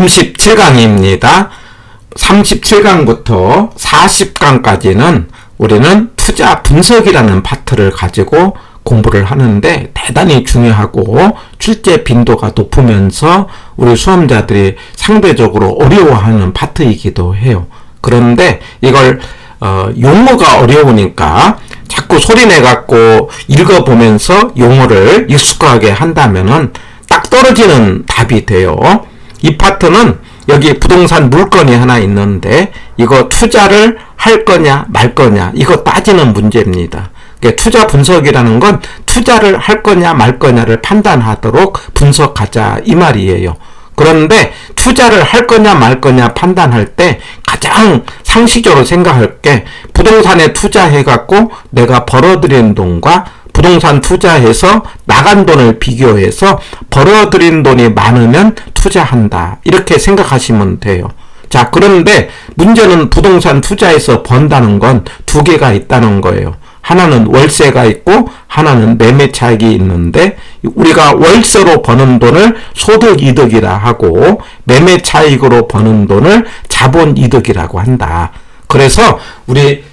37강입니다. 37강부터 40강까지는 우리는 투자 분석이라는 파트를 가지고 공부를 하는데 대단히 중요하고 출제 빈도가 높으면서 우리 수험자들이 상대적으로 어려워하는 파트이기도 해요. 그런데 이걸 용어가 어려우니까 자꾸 소리내갖고 읽어보면서 용어를 익숙하게 한다면은 딱 떨어지는 답이 돼요. 이 파트는 여기 부동산 물건이 하나 있는데 이거 투자를 할 거냐 말 거냐 이거 따지는 문제입니다. 투자 분석이라는 건 투자를 할 거냐 말 거냐를 판단하도록 분석하자 이 말이에요. 그런데 투자를 할 거냐 말 거냐 판단할 때 가장 상식적으로 생각할 게 부동산에 투자해갖고 내가 벌어들인 돈과 부동산 투자해서 나간 돈을 비교해서 벌어들인 돈이 많으면 투자한다. 이렇게 생각하시면 돼요. 자, 그런데 문제는 부동산 투자해서 번다는 건 두 개가 있다는 거예요. 하나는 월세가 있고 하나는 매매 차익이 있는데 우리가 월세로 버는 돈을 소득이득이라 하고 매매 차익으로 버는 돈을 자본이득이라고 한다. 그래서 우리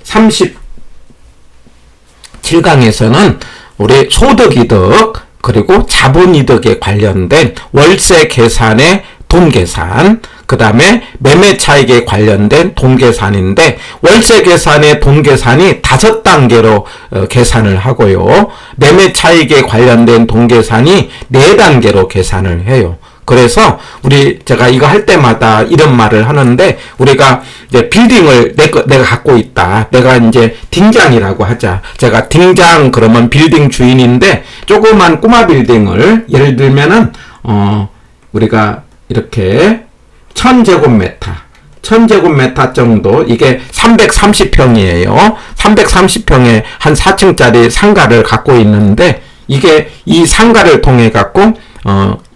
37강에서는 우리 소득이득 그리고 자본이득에 관련된 월세 계산의 돈 계산, 그 다음에 매매 차익에 관련된 돈 계산인데 월세 계산의 돈 계산이 5단계로 계산을 하고요. 매매 차익에 관련된 돈 계산이 4단계로 계산을 해요. 그래서 제가 이거 할 때마다 이런 말을 하는데 우리가 이제 빌딩을 내가 갖고 있다. 내가 이제 딩장이라고 하자. 제가 딩장 그러면 빌딩 주인인데 조그만 꼬마 빌딩을 예를 들면은 우리가 이렇게 1000제곱미터 정도, 이게 330평이에요. 330평에 한 4층짜리 상가를 갖고 있는데, 이게 이 상가를 통해 갖고,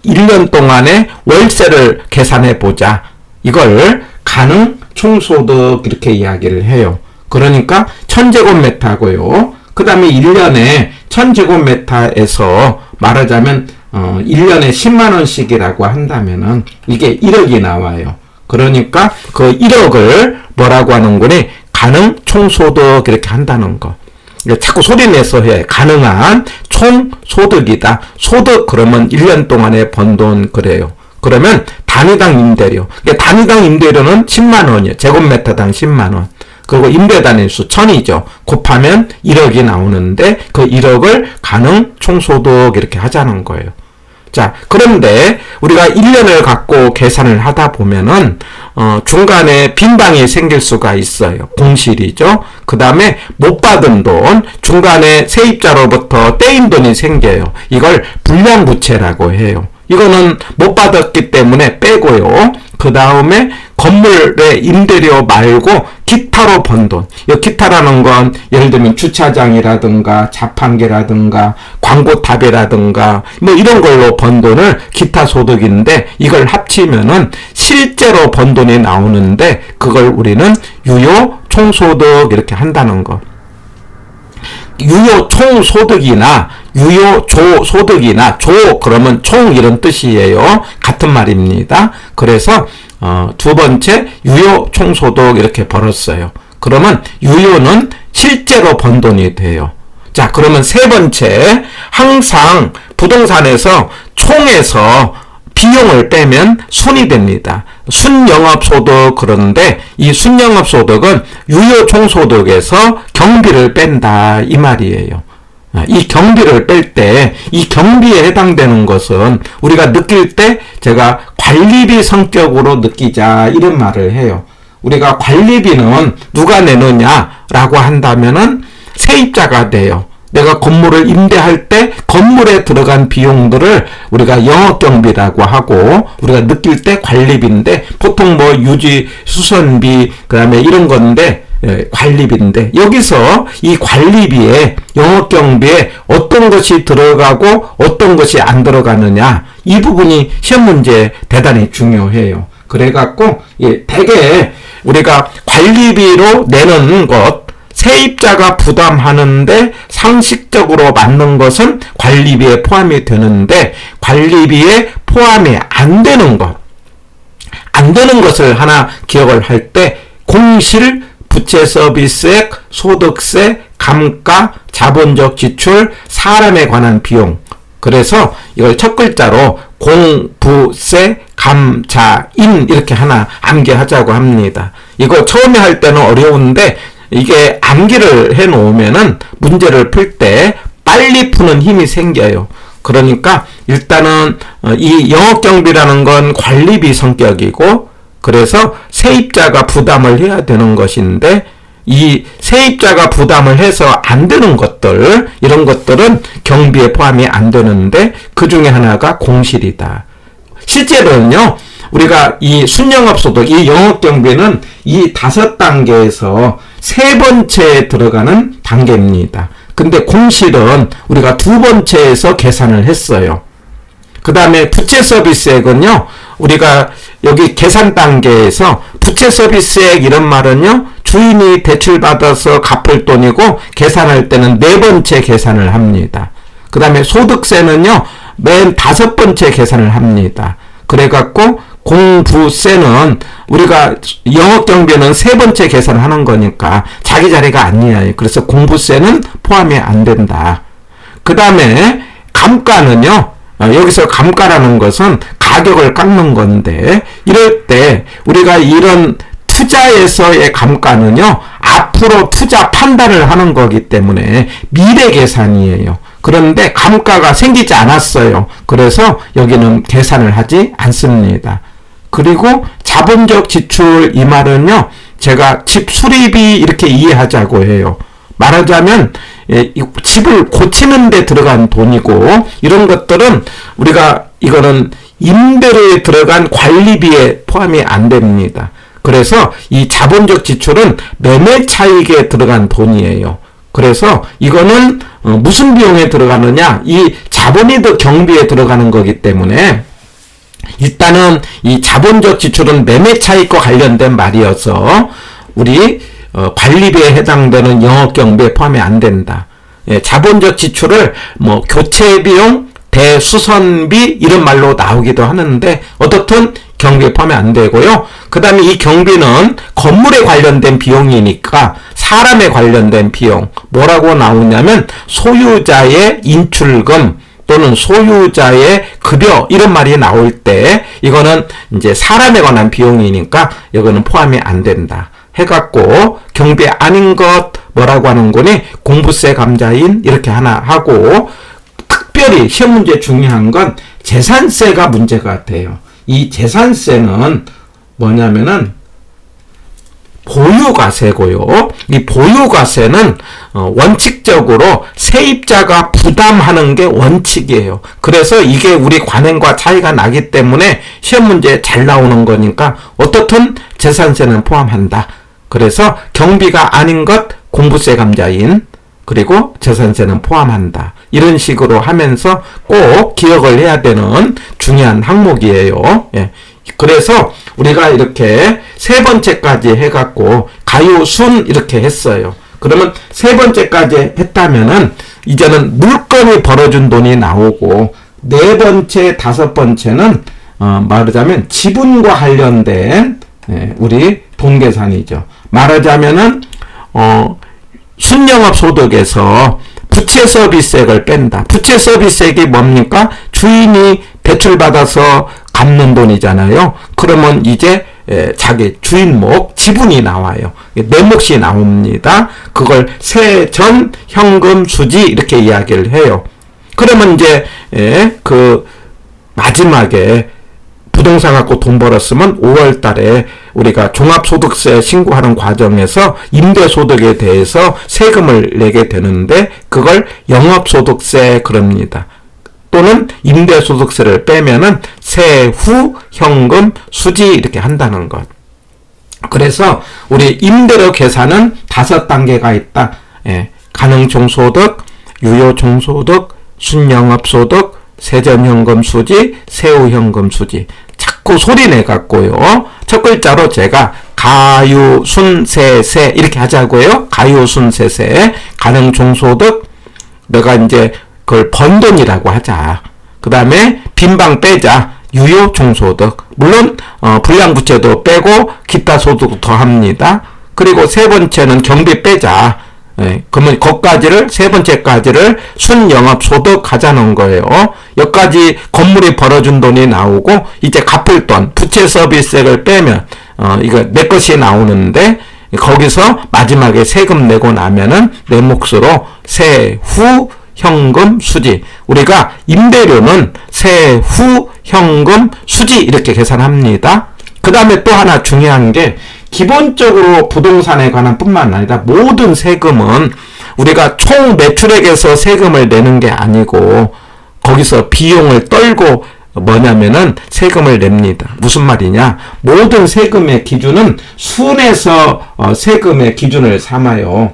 1년 동안의 월세를 계산해 보자. 이걸 가능 총소득 이렇게 이야기를 해요. 그러니까 1000제곱미터고요. 그 다음에 1년에 1000제곱미터에서 말하자면 1년에 10만원씩이라고 한다면은 이게 1억이 나와요. 그러니까 그 1억을 뭐라고 하는 거니? 가능 총소득 이렇게 한다는 거. 자꾸 소리내서 해. 가능한 총소득이다. 소득 그러면 1년 동안에 번 돈 그래요. 그러면 단위당 임대료. 단위당 임대료는 10만원이에요. 제곱미터당 10만원. 그리고 임대단위수 1000이죠. 곱하면 1억이 나오는데 그 1억을 가능 총소득 이렇게 하자는 거예요. 자, 그런데 우리가 1년을 갖고 계산을 하다 보면은 중간에 빈방이 생길 수가 있어요. 공실이죠. 그 다음에 못 받은 돈, 중간에 세입자로부터 떼인 돈이 생겨요. 이걸 불량부채라고 해요. 이거는 못 받았기 때문에 빼고요. 그 다음에 건물의 임대료 말고 기타로 번 돈. 이 기타라는 건 예를 들면 주차장이라든가 자판기라든가 광고탑이라든가 뭐 이런 걸로 번 돈을 기타 소득인데 이걸 합치면은 실제로 번 돈이 나오는데 그걸 우리는 유효 총소득 이렇게 한다는 거. 유효 총소득이나 유효 조소득이나 조 그러면 총 이런 뜻이에요. 같은 말입니다. 그래서 두 번째 유효 총소득 이렇게 벌었어요. 그러면 유효는 실제로 번 돈이 돼요. 자, 그러면 세 번째 항상 부동산에서 총에서 비용을 빼면 순이 됩니다. 순영업소득 그런데 이 순영업소득은 유효총소득에서 경비를 뺀다 이 말이에요. 이 경비를 뺄 때 이 경비에 해당되는 것은 우리가 느낄 때 제가 관리비 성격으로 느끼자 이런 말을 해요. 우리가 관리비는 누가 내느냐라고 한다면은 세입자가 돼요. 내가 건물을 임대할 때 건물에 들어간 비용들을 우리가 영업경비라고 하고 우리가 느낄 때 관리비인데 보통 뭐 유지 수선비 그다음에 이런 건데 관리비인데 여기서 이 관리비에 영업경비에 어떤 것이 들어가고 어떤 것이 안 들어가느냐 이 부분이 시험 문제에 대단히 중요해요. 그래갖고 대개 우리가 관리비로 내는 것 세입자가 부담하는데 상식적으로 맞는 것은 관리비에 포함이 되는데 관리비에 포함이 안 되는 것 안 되는 것을 하나 기억을 할 때 공실, 부채 서비스액, 소득세, 감가, 자본적 지출, 사람에 관한 비용. 그래서 이걸 첫 글자로 공부세, 감자인 이렇게 하나 암기하자고 합니다. 이거 처음에 할 때는 어려운데 이게 암기를 해 놓으면은 문제를 풀 때 빨리 푸는 힘이 생겨요. 그러니까 일단은 이 영업경비라는 건 관리비 성격이고, 그래서 세입자가 부담을 해야 되는 것인데, 이 세입자가 부담을 해서 안 되는 것들, 이런 것들은 경비에 포함이 안 되는데 그 중에 하나가 공실이다. 실제로는요, 우리가 이 순영업소득, 이 영업경비는 이 5단계에서 3번째에 들어가는 단계입니다. 근데 공실은 우리가 2번째에서 계산을 했어요. 그 다음에 부채 서비스액은요, 우리가 여기 계산 단계에서 부채 서비스액 이런 말은요, 주인이 대출받아서 갚을 돈이고 계산할 때는 4번째 계산을 합니다. 그 다음에 소득세는요, 맨 5번째 계산을 합니다. 그래갖고 공부세는 우리가 영업경비는 3번째 계산하는 거니까 자기 자리가 아니에요. 그래서 공부세는 포함이 안 된다. 그 다음에 감가는요, 여기서 감가라는 것은 가격을 깎는 건데, 이럴 때 우리가 이런 투자에서의 감가는요, 앞으로 투자 판단을 하는 거기 때문에 미래 계산이에요. 그런데 감가가 생기지 않았어요. 그래서 여기는 계산을 하지 않습니다. 그리고 자본적 지출, 이 말은요, 제가 집 수리비 이렇게 이해하자고 해요. 말하자면 집을 고치는 데 들어간 돈이고, 이런 것들은 우리가 이거는 임대료에 들어간 관리비에 포함이 안 됩니다. 그래서 이 자본적 지출은 매매 차익에 들어간 돈이에요. 그래서 이거는 무슨 비용에 들어가느냐, 이 자본이 더 경비에 들어가는 거기 때문에 일단은 이 자본적 지출은 매매 차익과 관련된 말이어서 우리 관리비에 해당되는 영업경비에 포함이 안 된다. 자본적 지출을 뭐 교체비용, 대수선비 이런 말로 나오기도 하는데 어떻든 경비에 포함이 안 되고요. 그 다음에 이 경비는 건물에 관련된 비용이니까 사람에 관련된 비용, 뭐라고 나오냐면 소유자의 인출금 또는 소유자의 급여 이런 말이 나올 때 이거는 이제 사람에 관한 비용이니까 이거는 포함이 안 된다 해갖고 경비 아닌 것 뭐라고 하는 거니, 공부세 감자인 이렇게 하나 하고, 특별히 시험 문제 중요한 건 재산세가 문제가 돼요. 이 재산세는 뭐냐면은 보유과세고요. 이 보유과세는 원칙적으로 세입자가 부담하는 게 원칙이에요. 그래서 이게 우리 관행과 차이가 나기 때문에 시험 문제에 잘 나오는 거니까 어떻든 재산세는 포함한다. 그래서 경비가 아닌 것 공부세 감자인, 그리고 재산세는 포함한다. 이런 식으로 하면서 꼭 기억을 해야 되는 중요한 항목이에요. 예. 그래서 우리가 이렇게 3번째까지 해갖고 가요순 이렇게 했어요. 그러면 3번째까지 했다면은 이제는 물건이 벌어준 돈이 나오고, 4번째, 5번째는 말하자면 지분과 관련된 우리 돈계산이죠. 말하자면은 순영업 소득에서 부채 서비스액을 뺀다. 부채 서비스액이 뭡니까? 주인이 대출받아서 갚는 돈이잖아요. 그러면 이제 자기 주인목 지분이 나와요. 내 몫이 나옵니다. 그걸 세전 현금 수지 이렇게 이야기를 해요. 그러면 이제 그 마지막에 부동산 갖고 돈 벌었으면 5월 달에 우리가 종합소득세 신고하는 과정에서 임대소득에 대해서 세금을 내게 되는데 그걸 영업소득세 그럽니다. 또는 임대소득세를 빼면은 세후 현금 수지 이렇게 한다는 것. 그래서 우리 임대료 계산은 5단계가 있다. 가능종소득, 유효종소득, 순영업소득, 세전현금 수지, 세후현금 수지. 자꾸 소리 내갖고요. 첫 글자로 제가 가유순세세 이렇게 하자고요. 가유순세세, 가능종소득, 내가 이제 그걸 번 돈이라고 하자. 그 다음에 빈방 빼자. 유효 종소득. 물론 불량부채도 빼고 기타 소득 더합니다. 그리고 세 번째는 경비 빼자. 예, 그러면 거기까지를 세 번째까지를 순영업소득 하자는 거예요. 여기까지 건물이 벌어준 돈이 나오고 이제 갚을 돈 부채 서비스액을 빼면 이거 내 것이 나오는데 거기서 마지막에 세금 내고 나면은 내 몫으로 세후 현금 수지. 우리가 임대료는 세후 현금 수지 이렇게 계산합니다. 그 다음에 또 하나 중요한 게 기본적으로 부동산에 관한 뿐만 아니라 모든 세금은 우리가 총 매출액에서 세금을 내는 게 아니고 거기서 비용을 떨고 뭐냐면은 세금을 냅니다. 무슨 말이냐? 모든 세금의 기준은 순에서 세금의 기준을 삼아요.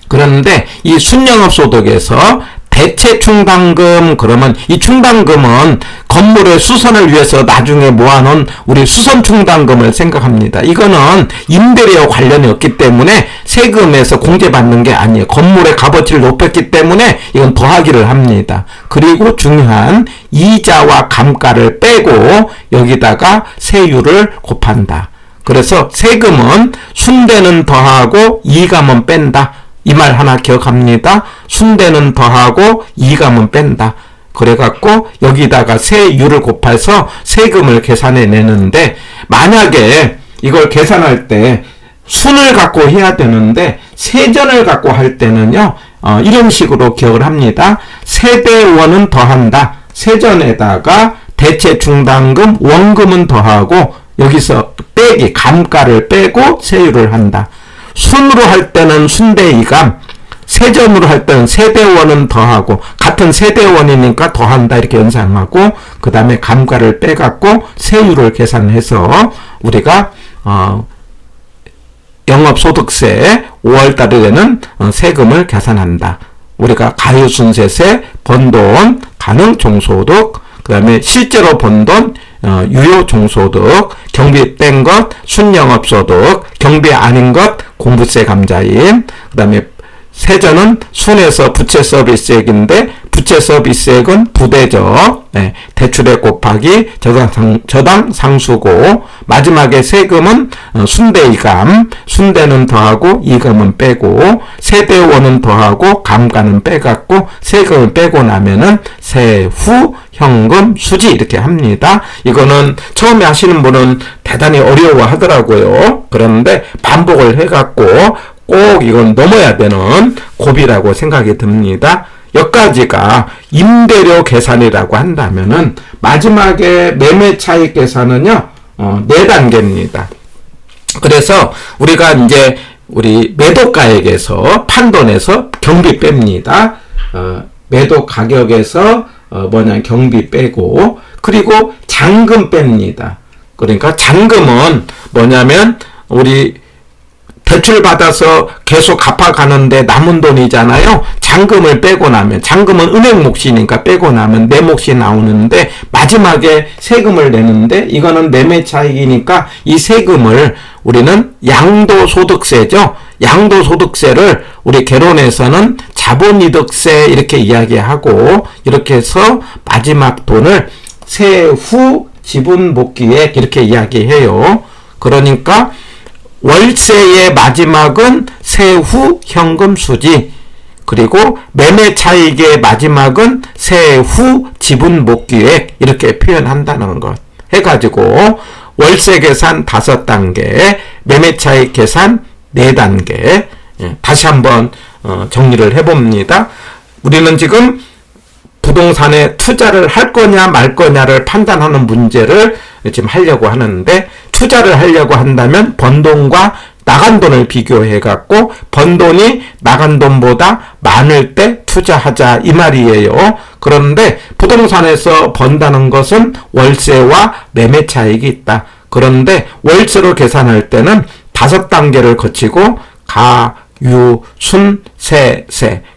그런데 이 순영업소득에서 대체 충당금, 그러면 이 충당금은 건물의 수선을 위해서 나중에 모아놓은 우리 수선 충당금을 생각합니다. 이거는 임대료와 관련이 없기 때문에 세금에서 공제받는 게 아니에요. 건물의 값어치를 높였기 때문에 이건 더하기를 합니다. 그리고 중요한 이자와 감가를 빼고 여기다가 세율을 곱한다. 그래서 세금은 순대는 더하고 이감은 뺀다. 이 말 하나 기억합니다. 순대는 더하고 이감은 뺀다. 그래갖고 여기다가 세율을 곱해서 세금을 계산해 내는데 만약에 이걸 계산할 때 순을 갖고 해야 되는데 세전을 갖고 할 때는요 이런 식으로 기억을 합니다. 세대원은 더한다. 세전에다가 대체 충당금 원금은 더하고 여기서 빼기 감가를 빼고 세율을 한다. 순으로 할 때는 순대이감, 세전으로 할 때는 세대원은 더하고 같은 세대원이니까 더한다 이렇게 연상하고 그 다음에 감가를 빼갖고 세율을 계산해서 우리가 영업소득세 5월달에 되는 세금을 계산한다. 우리가 가유순세세, 번돈, 가능종소득, 그 다음에 실제로 번 돈, 유효종소득, 경비 뺀 것, 순영업소득, 경비 아닌 것, 공부세 감자인, 그 다음에 세전은 순에서 부채 서비스액인데 부채 서비스액은 부대죠. 네, 대출액 곱하기 저당 상수고 마지막에 세금은 순대이감, 순대는 더하고 이감은 빼고 세대원은 더하고 감가는 빼갖고 세금을 빼고 나면은 세후 현금 수지 이렇게 합니다. 이거는 처음에 하시는 분은 대단히 어려워하더라고요. 그런데 반복을 해갖고 꼭 이건 넘어야 되는 고비라고 생각이 듭니다. 여기까지가 임대료 계산이라고 한다면은 마지막에 매매 차익 계산은요 4단계입니다. 그래서 우리가 이제 우리 매도가액에서 판돈에서 경비 뺍니다. 매도 가격에서 경비 빼고 그리고 잔금 뺍니다. 그러니까 잔금은 뭐냐면 우리 대출 받아서 계속 갚아가는데 남은 돈이잖아요. 잔금을 빼고 나면 잔금은 은행 몫이니까 빼고 나면 내 몫이 나오는데 마지막에 세금을 내는데 이거는 매매 차익이니까 이 세금을 우리는 양도소득세죠. 양도소득세를 우리 개론에서는 자본이득세 이렇게 이야기하고 이렇게 해서 마지막 돈을 세후 지분복귀액 이렇게 이야기해요. 그러니까 월세의 마지막은 세후 현금 수지, 그리고 매매 차익의 마지막은 세후 지분 복귀액 이렇게 표현한다는 것 해가지고 월세 계산 5단계, 매매 차익 계산 4단계. 다시 한번 정리를 해봅니다. 우리는 지금 부동산에 투자를 할 거냐 말 거냐를 판단하는 문제를 지금 하려고 하는데, 투자를 하려고 한다면 번 돈과 나간 돈을 비교해 갖고 번 돈이 나간 돈보다 많을 때 투자하자 이 말이에요. 그런데 부동산에서 번다는 것은 월세와 매매 차익이 있다. 그런데 월세로 계산할 때는 5단계를 거치고 가, 유, 순, 세,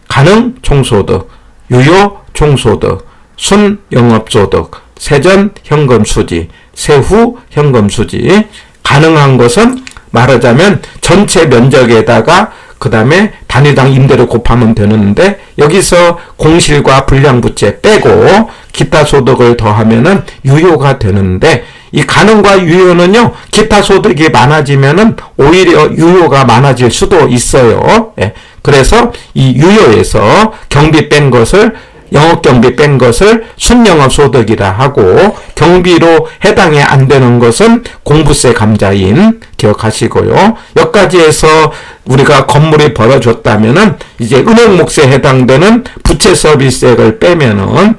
가능 총소득, 유효 총소득, 순 영업소득, 세전 현금 수지, 세후 현금 수지. 가능한 것은 말하자면 전체 면적에다가 그 다음에 단위당 임대료 곱하면 되는데 여기서 공실과 불량부채 빼고 기타 소득을 더하면은 유효가 되는데 이 가능과 유효는요 기타 소득이 많아지면은 오히려 유효가 많아질 수도 있어요. 예. 그래서 이 유효에서 경비 뺀 것을 영업경비 뺀 것을 순영업소득이라 하고 경비로 해당이 안 되는 것은 공부세 감자인 기억하시고요. 여기까지 해서 우리가 건물이 벌어졌다면은 이제 은행목세에 해당되는 부채 서비스액을 빼면은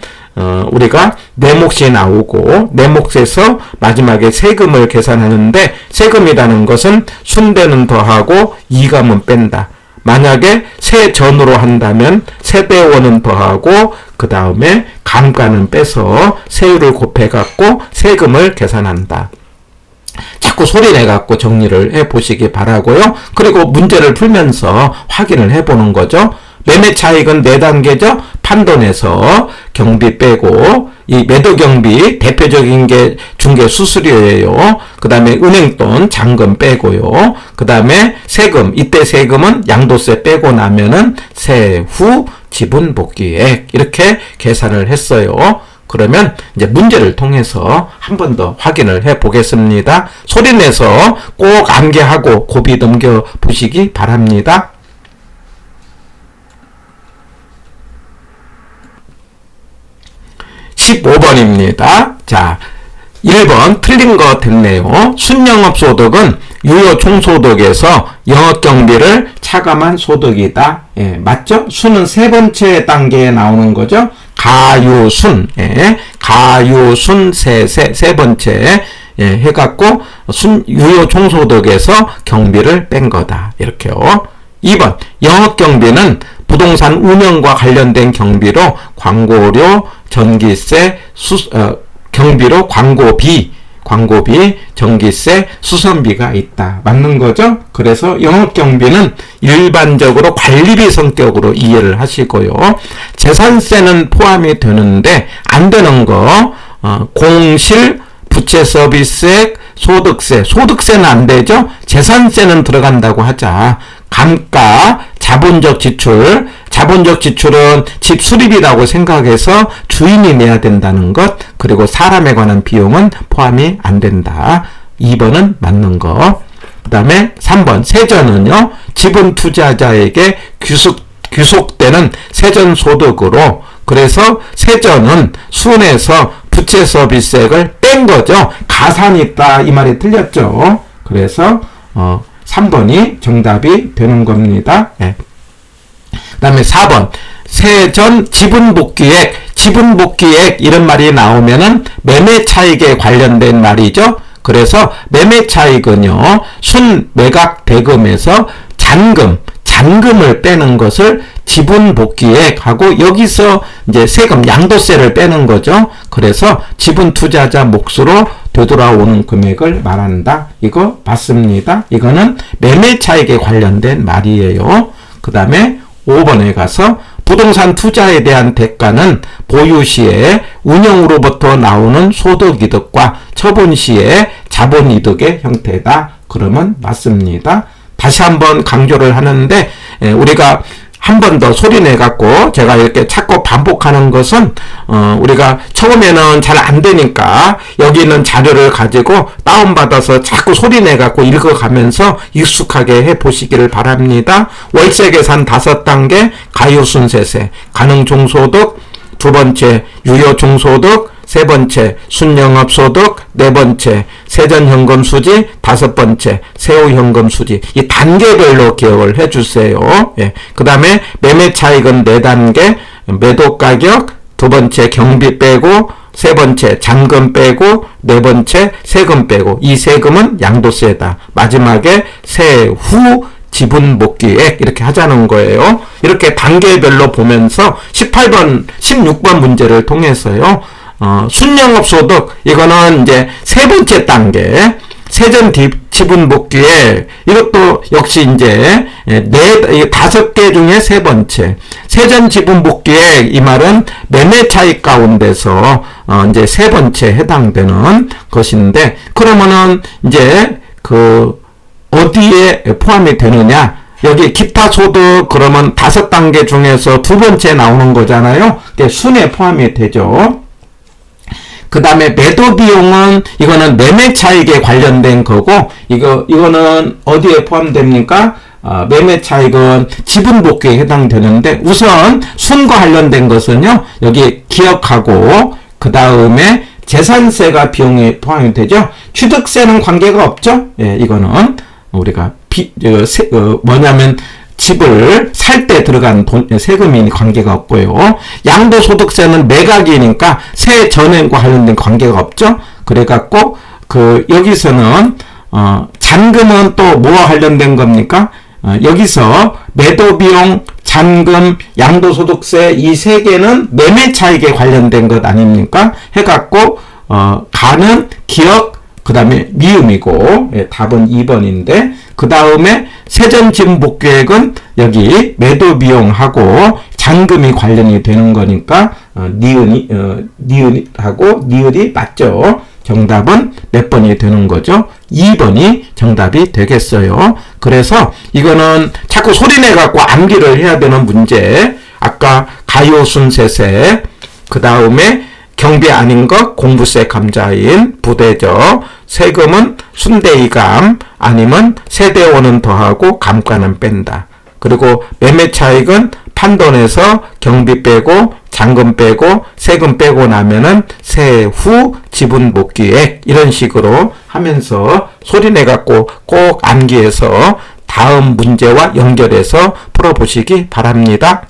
우리가 내몫이 나오고 내몫에서 마지막에 세금을 계산하는데 세금이라는 것은 순대는 더하고 이감은 뺀다. 만약에 세전으로 한다면 세대원은 더하고 그 다음에 감가는 빼서 세율을 곱해갖고 세금을 계산한다. 자꾸 소리 내갖고 정리를 해보시기 바라고요. 그리고 문제를 풀면서 확인을 해보는 거죠. 매매 차익은 4단계죠. 판돈에서 경비 빼고 이 매도 경비 대표적인 게 중개 수수료예요. 그 다음에 은행돈 잔금 빼고요. 그 다음에 세금 이때 세금은 양도세 빼고 나면은 세후 지분 복귀액 이렇게 계산을 했어요. 그러면 이제 문제를 통해서 한 번 더 확인을 해 보겠습니다. 소리내서 꼭 암기하고 고비 넘겨 보시기 바랍니다. 15번입니다. 자, 1번 틀린 거 됐네요. 순영업소득은 유효 총소득에서 영업경비를 차감한 소득이다. 예, 맞죠? 순은 세 번째 단계에 나오는 거죠. 가유순, 예, 가유순 세 번째 예, 해갖고 유효 총소득에서 경비를 뺀 거다. 이렇게요. 2번 영업경비는 부동산 운영과 관련된 경비로 광고료, 전기세, 경비로 광고비, 전기세, 수선비가 있다. 맞는 거죠? 그래서 영업경비는 일반적으로 관리비 성격으로 이해를 하시고요. 재산세는 포함이 되는데 안 되는 거 공실, 부채 서비스액, 소득세는 안 되죠? 재산세는 들어간다고 하자. 감가, 자본적 지출은 집 수리비라고 생각해서 주인이 내야 된다는 것, 그리고 사람에 관한 비용은 포함이 안 된다. 2번은 맞는 거. 그 다음에 3번, 세전은요, 지분 투자자에게 귀속되는 세전 소득으로, 그래서 세전은 순에서 부채 서비스액을 뺀 거죠. 가산이 있다, 이 말이 틀렸죠. 그래서, 3번이 정답이 되는 겁니다. 네. 그 다음에 4번 세전 지분복귀액 이런 말이 나오면은 매매 차익에 관련된 말이죠. 그래서 매매 차익은요 순 매각 대금에서 잔금을 빼는 것을 지분복귀액하고 여기서 이제 세금 양도세를 빼는 거죠. 그래서 지분 투자자 몫으로 되돌아오는 금액을 말한다. 이거 맞습니다. 이거는 매매 차익에 관련된 말이에요. 그 다음에 5번에 가서 부동산 투자에 대한 대가는 보유 시에 운영으로부터 나오는 소득이득과 처분 시에 자본이득의 형태다. 그러면 맞습니다. 다시 한번 강조를 하는데 우리가 한 번 더 소리내갖고 제가 이렇게 자꾸 반복하는 것은 우리가 처음에는 잘 안 되니까 여기 있는 자료를 가지고 다운받아서 자꾸 소리내갖고 읽어가면서 익숙하게 해보시기를 바랍니다. 월세 계산 5단계, 가유순세세, 가능종소득, 2번째 유효종소득, 3번째 순영업소득, 4번째 세전현금수지, 5번째 세후현금수지. 이 단계별로 기억을 해주세요. 예. 그 다음에 매매차익은 4단계, 매도가격, 2번째 경비 빼고, 3번째 잔금 빼고, 4번째 세금 빼고. 이 세금은 양도세다. 마지막에 세후 지분복귀액 이렇게 하자는 거예요. 이렇게 단계별로 보면서 18번, 16번 문제를 통해서요. 순영업소득 이거는 이제 세 번째 단계 세전 지분복귀액 이것도 역시 이제 5개 중에 세 번째 세전 지분복귀액 이 말은 매매 차익 가운데서 이제 세 번째 해당되는 것인데 그러면은 이제 그 어디에 포함이 되느냐 여기 기타 소득 그러면 5단계 중에서 두 번째 나오는 거잖아요. 그게 순에 포함이 되죠. 그 다음에 매도 비용은 이거는 매매 차익에 관련된 거고 이거는 어디에 포함됩니까? 매매 차익은 지분 복귀에 해당되는데 우선 순과 관련된 것은요. 여기 기억하고 그 다음에 재산세가 비용에 포함이 되죠. 취득세는 관계가 없죠. 예, 이거는 우리가 뭐냐면 집을 살 때 들어간 세금이 관계가 없고요. 양도소득세는 매각이니까 세 전액과 관련된 관계가 없죠. 그래갖고 여기서는 잔금은 또 뭐와 관련된 겁니까? 여기서 매도비용, 잔금, 양도소득세 이 세 개는 매매 차익에 관련된 것 아닙니까? 해갖고 가는 기억 그 다음에 미음이고 예, 답은 2번인데 그 다음에 세전지분 복귀액은 여기 매도비용하고 잔금이 관련이 되는 거니까 니은하고 니을이 맞죠. 정답은 몇 번이 되는 거죠? 2번이 정답이 되겠어요. 그래서 이거는 자꾸 소리내 갖고 암기를 해야 되는 문제. 아까 가요순세세 그 다음에 경비 아닌 것 공부세 감자인 부대죠. 세금은 순대이감 아니면 세대원은 더하고 감가는 뺀다. 그리고 매매 차익은 판돈에서 경비 빼고 잔금 빼고 세금 빼고 나면은 세후 지분 복귀액 이런 식으로 하면서 소리내 갖고 꼭 암기해서 다음 문제와 연결해서 풀어보시기 바랍니다.